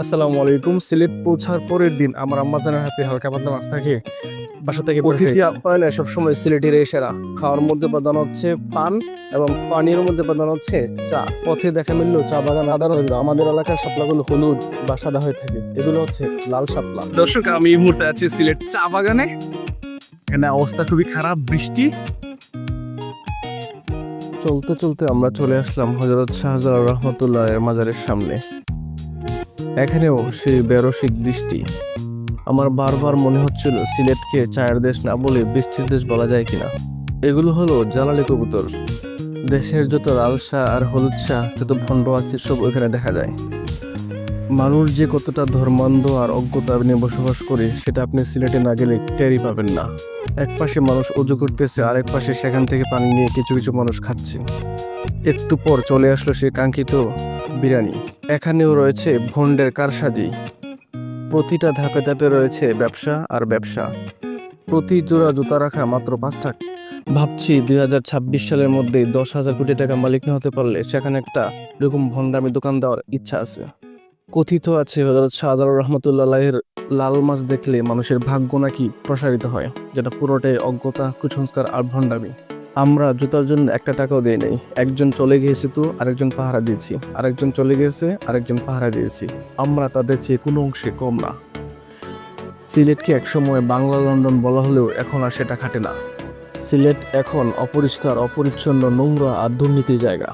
আসসালামু আলাইকুম। সিলেট পৌঁছার পরের দিন আমার আম্মাজানের হাতে হালকা পাতলা নাস্তা খেয়ে বাসা থেকে অতিথি আপ্যায়নে সবসময় সিলেটের সেরা। খাওয়ার মধ্যে প্রধান হচ্ছে পান এবং পানির মধ্যে প্রধান হচ্ছে চা। পথে দেখা মিলল চা বাগান আদার হইল। আমাদের এলাকার শাপলাগুলো হলুদ বা সাদা হয়ে থাকে, এগুলো হচ্ছে লাল শাপলা। দর্শক, আমি এই মুহূর্তে আছি সিলেট চা বাগানে। এখানে অবস্থা খুবই খারাপ, বৃষ্টি। চলতে চলতে আমরা চলে আসলাম হযরত শাহজালাল রহমতুল্লাহ এর মাজারের সামনে। এখানেও সেই বেরসিক বৃষ্টি। আমার বারবার মনে হচ্ছিল সিলেটকে চায়ের দেশ না বলে বৃষ্টির দেশ বলা যায় কিনা। এগুলো হলো জালালি কবুতর। দেশের যত লাল শাহ আর হলুদ শাহ, যত ভণ্ড আছে সব ওইখানে দেখা যায়। মানুষ যে কতটা ধর্মান্ধ আর অজ্ঞতা নিয়ে বসবাস করে সেটা আপনি সিলেটে না গেলে টেরই পাবেন না। এক পাশে মানুষ অজু করতেছে, আরেক পাশে সেখান থেকে পানি নিয়ে কিছু কিছু মানুষ খাচ্ছে। একটু পর চলে আসলো সে কাঙ্ক্ষিত বিরিয়ানি। এখানেও রয়েছে ভন্ডের কারসাজি। প্রতিটা ধাপে ধাপে রয়েছে ব্যবসা আর ব্যবসা। প্রতি জোড়া জুতা রাখা মাত্র 5 টাকা। ভাবছি 2026 সালের মধ্যে 10,000 কোটি টাকা মালিক না হতে পারলে সেখানে একটা এরকম ভণ্ডামি দোকান দেওয়ার ইচ্ছা আছে। কথিত আছে হযরত শাহজালাল রহমতুল্লাহের লাল মাছ দেখলে মানুষের ভাগ্য নাকি প্রসারিত হয়, যেটা পুরোটাই অজ্ঞতা, কুসংস্কার আর ভণ্ডামি। আমরা জুতার জন্য 1 টাকাও দেই নাই। একজন চলে গিয়েছে তো আরেকজন পাহারা দিয়েছি, আরেকজন চলে গেছে আরেকজন পাহারা দিয়েছি। আমরা তাদের চেয়ে কোনো অংশে কম না। সিলেটকে একসময় বাংলা লন্ডন বলা হলেও এখন আর সেটা খাটে না। সিলেট এখন অপরিষ্কার, অপরিচ্ছন্ন, নোংরা আর দুর্নীতির জায়গা।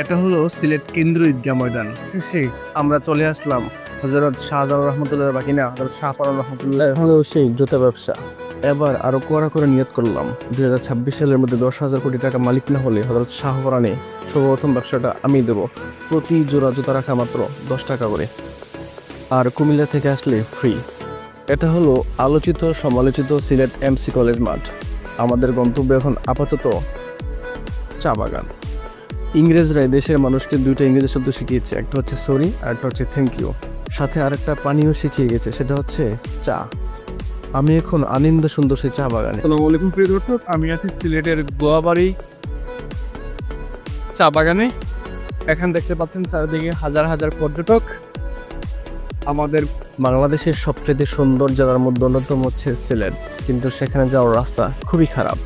এটা হলো সিলেট কেন্দ্র ঈদগাহ ময়দান। শেষে আমরা চলে আসলাম হযরত শাহজালাল রহমতুল্লাহ বাকিনা হযরত শাহপারান রহমতুল্লাহ হলেও সেই জুতা ব্যবসা। এবার আরো কড়া করে নিয়ত করলাম 2026 সালের মধ্যে 10,000 কোটি টাকা মালিক না হলে হযরত শাহপারানে সর্বপ্রথম ব্যবসাটা আমি দেব। প্রতি জোড়া জুতা রাখা মাত্র 10 টাকা করে, আর কুমিল্লা থেকে আসলে ফ্রি। এটা হলো আলোচিত সমালোচিত সিলেট এমসি কলেজ মাঠ। আমাদের গন্তব্য এখন আপাতত চা বাগান। ইংরেজরাই দেশের মানুষকে 2টা ইংরেজি শব্দ শিখিয়েছে, একটা হচ্ছে সরি আর একটা হচ্ছে থ্যাংক ইউ। সাথে আরেকটা পানীয় শিখিয়ে গেছে, সেটা হচ্ছে চা। আমি এখন আনন্দ সুন্দর সেই চা বাগানে। আসসালামু আলাইকুম প্রিয় দর্শক, আমি আছি সিলেটের গোয়াবাড়ি চা বাগানে। এখানে দেখতে পাচ্ছেন চারিদিকে হাজার হাজার পর্যটক। আমাদের বাংলাদেশের সবচেয়ে সুন্দর জায়গার মধ্যে অন্যতম হচ্ছে সিলেট, কিন্তু সেখানে যাওয়ার রাস্তা খুবই খারাপ।